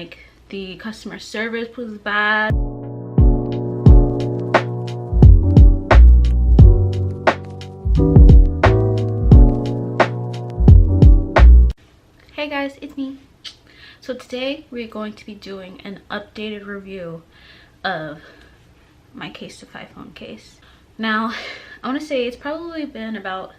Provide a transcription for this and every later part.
like the customer service was bad. Hey guys, it's me. So today we're going to be doing an updated review of my Casetify phone case. Now, I want to say it's probably been about,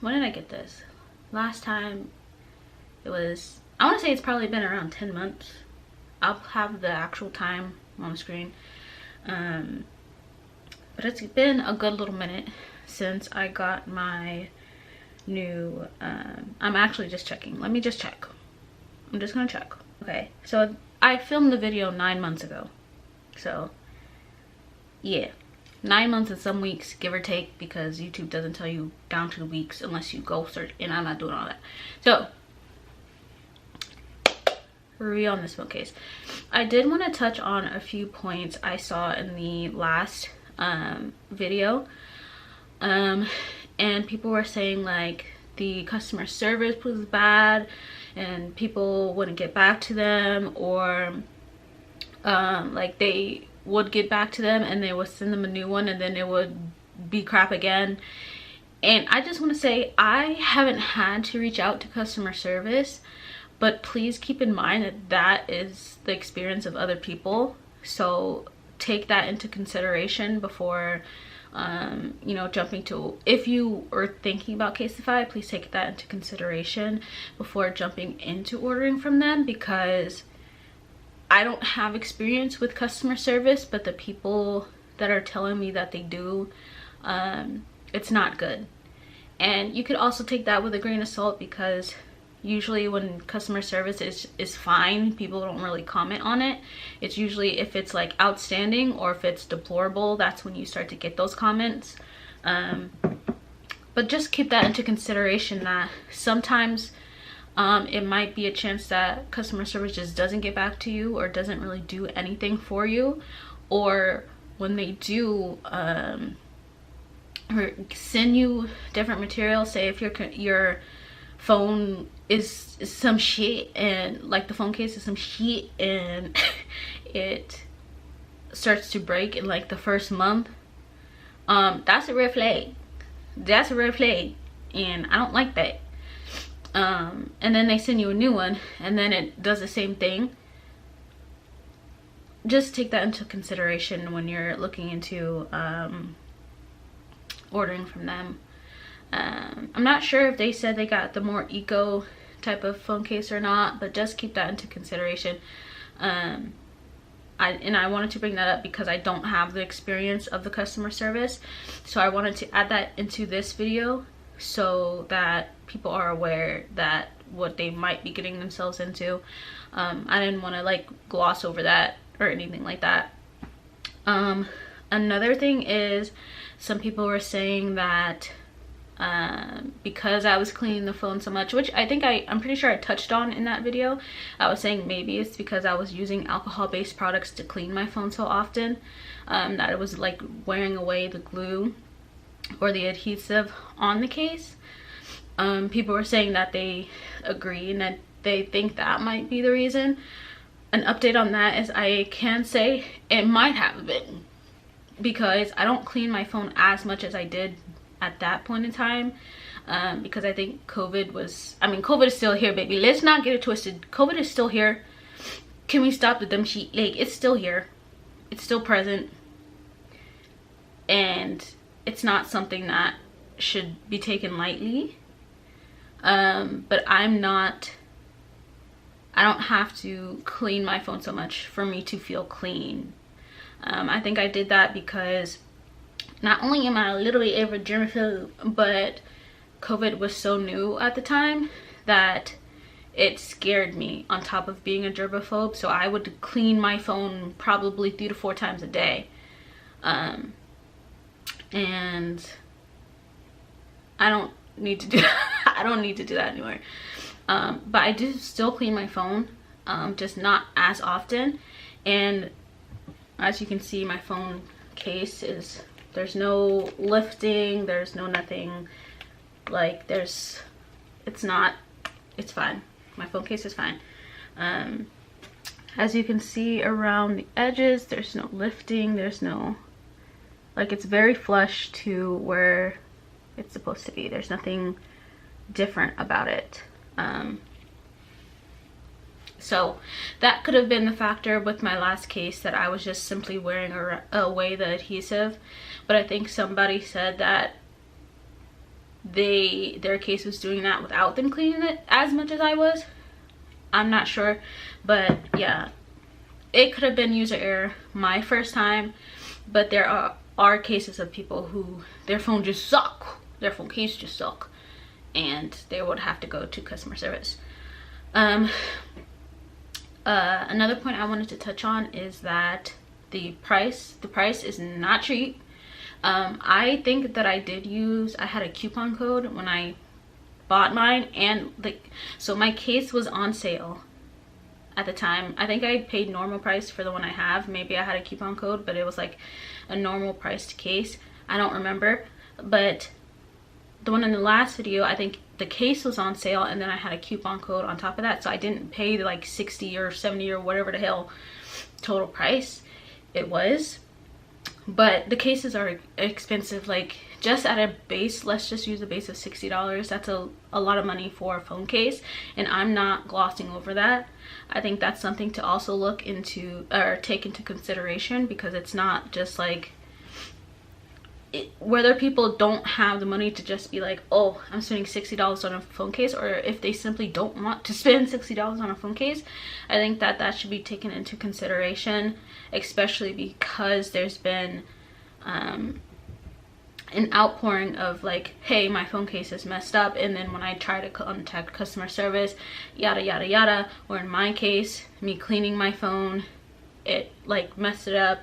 when did I get this? Last time it was, I want to say it's probably been around 10 months. I'll have the actual time on the screen. But it's been a good little minute since I got my new, I'm actually just checking. Let me just check. I'm just gonna check. Okay, so I filmed the video 9 months ago. So yeah, 9 months and some weeks, give or take, because YouTube doesn't tell you down to the weeks unless you go search, and I'm not doing all that. So, review on this phone case. I did want to touch on a few points I saw in the last video. And people were saying like the customer service was bad and people wouldn't get back to them, or like they would get back to them and they would send them a new one and then it would be crap again. And I just want to say, I haven't had to reach out to customer service, but please keep in mind that that is the experience of other people. So take that into consideration before you know, jumping to, if you are thinking about Casetify, please take that into consideration before jumping into ordering from them, because I don't have experience with customer service, but the people that are telling me that they do, it's not good. And you could also take that with a grain of salt, because usually when customer service is fine, people don't really comment on it. It's usually if it's like outstanding or if it's deplorable, that's when you start to get those comments. But just keep that into consideration, that sometimes it might be a chance that customer service just doesn't get back to you or doesn't really do anything for you, or when they do or send you different material. Say if your phone is some shit, and like the phone case is some shit, and it starts to break in like the first month, that's a red flag. That's a red flag, and I don't like that. And then they send you a new one and then it does the same thing. Just take that into consideration when you're looking into ordering from them. I'm not sure if they said they got the more eco type of phone case or not, but just keep that into consideration. I wanted to bring that up because I don't have the experience of the customer service, so I wanted to add that into this video so that people are aware that what they might be getting themselves into. I didn't want to like gloss over that or anything like that. Another thing is, some people were saying that because I was cleaning the phone so much, which I think I'm pretty sure I touched on in that video. I was saying maybe it's because I was using alcohol-based products to clean my phone so often, that it was like wearing away the glue or the adhesive on the case. People were saying that they agree and that they think that might be the reason. An update on that is, I can say it might have been, because I don't clean my phone as much as I did at that point in time, because I think COVID is still here, baby. Let's not get it twisted. COVID is still here. Can we stop the dumb shit? Like, it's still here. It's still present. And it's not something that should be taken lightly. But I don't have to clean my phone so much for me to feel clean. I think I did that because not only am I a little bit of a germaphobe, but COVID was so new at the time that it scared me on top of being a germaphobe. So I would clean my phone probably 3 to 4 times a day. And I don't need to do I don't need to do that anymore. But I do still clean my phone, just not as often. And as you can see, my phone case is, there's no lifting, there's no nothing, like it's fine. My phone case is fine. As you can see around the edges, there's no lifting, there's no, like, it's very flush to where it's supposed to be. There's nothing different about it. So that could have been the factor with my last case, that I was just simply wearing away the adhesive. But I think somebody said that their case was doing that without them cleaning it as much as I was. I'm not sure, but yeah, it could have been user error my first time. But there are cases of people who their phone just suck, their phone case just suck, and they would have to go to customer service. Another point I wanted to touch on is that the price is not cheap. I think that I had a coupon code when I bought mine, and so my case was on sale at the time. I think I paid normal price for the one I have. Maybe I had a coupon code, but it was like a normal priced case. I don't remember. But the one in the last video, I think the case was on sale, and then I had a coupon code on top of that, so I didn't pay the like 60 or 70 or whatever the hell total price it was. But the cases are expensive. Like, just at a base, let's just use a base of $60. That's a lot of money for a phone case, and I'm not glossing over that. I think that's something to also look into or take into consideration, because it's not just like whether people don't have the money to just be like, oh, I'm spending $60 on a phone case, or if they simply don't want to spend $60 on a phone case. I think that should be taken into consideration, especially because there's been an outpouring of like, hey, my phone case is messed up, and then when I try to contact customer service, yada yada yada, or in my case, me cleaning my phone, it like messed it up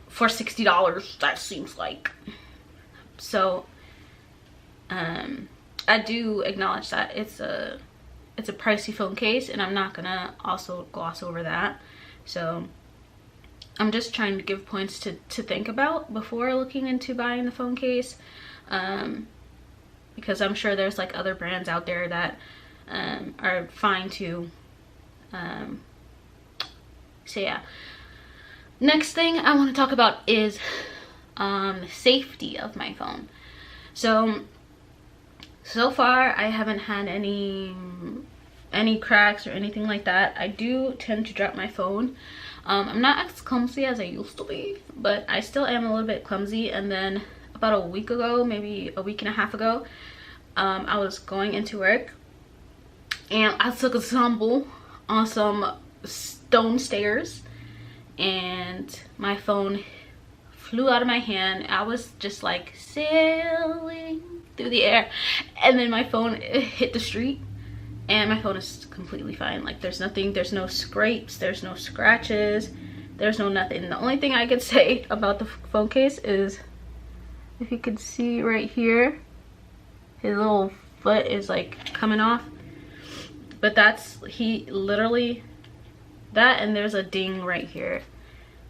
for $60. That seems like. So I do acknowledge that it's a pricey phone case, and I'm not gonna also gloss over that. So I'm just trying to give points to think about before looking into buying the phone case, because I'm sure there's like other brands out there that are fine too. So yeah. Next thing I want to talk about is safety of my phone. So far I haven't had any cracks or anything like that. I do tend to drop my phone. I'm not as clumsy as I used to be, but I still am a little bit clumsy. And then about a week ago, maybe a week and a half ago, I was going into work, and I took a tumble on some stone stairs, and my phone flew out of my hand. I was just like sailing through the air, and then my phone hit the street, and my phone is completely fine. Like, there's nothing, there's no scrapes, there's no scratches, there's no nothing. The only thing I could say about the phone case is, if you could see right here, his little foot is like coming off, but that's, he literally, that, and there's a ding right here.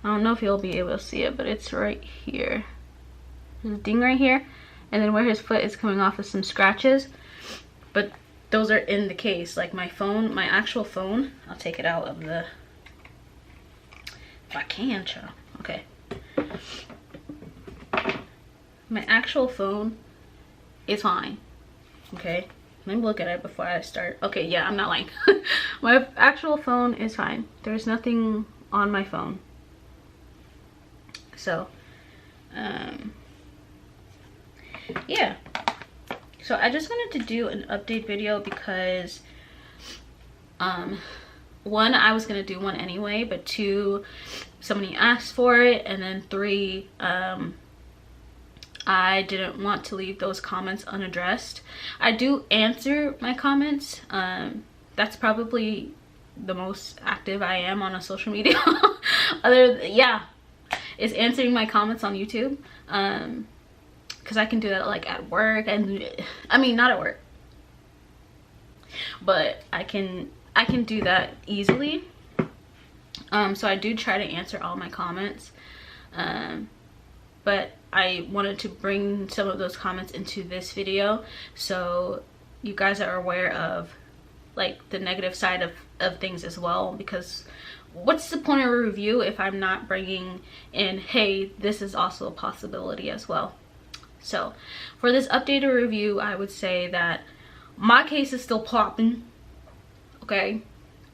I don't know if you'll be able to see it, but it's right here. There's a ding right here, and then where his foot is coming off is some scratches, but those are in the case. Like, my phone, my actual phone, I'll take it out of the, if I can, child. Okay. My actual phone is fine. Okay. Let me look at it before I start. Okay, yeah, I'm not lying. My actual phone is fine. There's nothing on my phone. So, yeah. So I just wanted to do an update video because, one, I was gonna do one anyway, but two, somebody asked for it, and then three, I didn't want to leave those comments unaddressed. I do answer my comments. That's probably the most active I am on a social media. Is answering my comments on YouTube. Because I can do that like at work, and I mean, not at work, but I can do that easily. So I do try to answer all my comments, but I wanted to bring some of those comments into this video so you guys are aware of like the negative side of of things as well, because what's the point of a review if I'm not bringing in, hey, this is also a possibility as well. So for this updated review, I would say that my case is still popping, okay?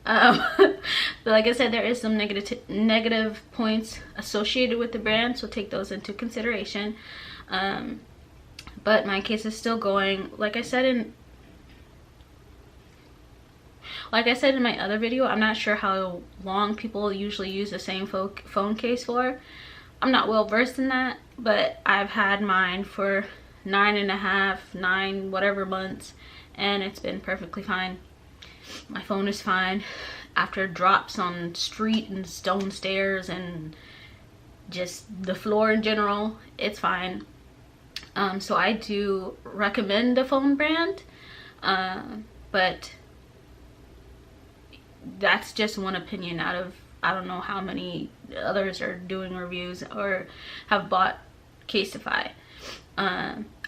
But like I said, there is some negative points associated with the brand, so take those into consideration. But my case is still going. Like I said in my other video, I'm not sure how long people usually use the same phone case for. I'm not well versed in that, but I've had mine for 9 whatever months, and it's been perfectly fine. My phone is fine after drops on street and stone stairs and just the floor in general. It's fine. So I do recommend the phone brand, but that's just one opinion out of, I don't know how many others are doing reviews or have bought Casetify.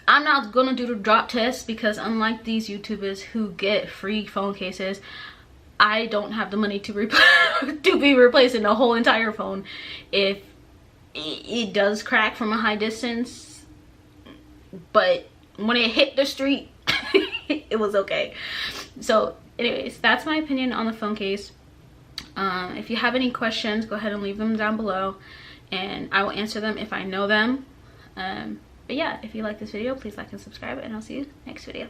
I'm not gonna do the drop test because unlike these YouTubers who get free phone cases, I don't have the money to be replacing the whole entire phone if it does crack from a high distance. But when it hit the street, it was okay. So anyways, that's my opinion on the phone case. If you have any questions, go ahead and leave them down below and I will answer them if I know them. But yeah, if you like this video, please like and subscribe, and I'll see you next video.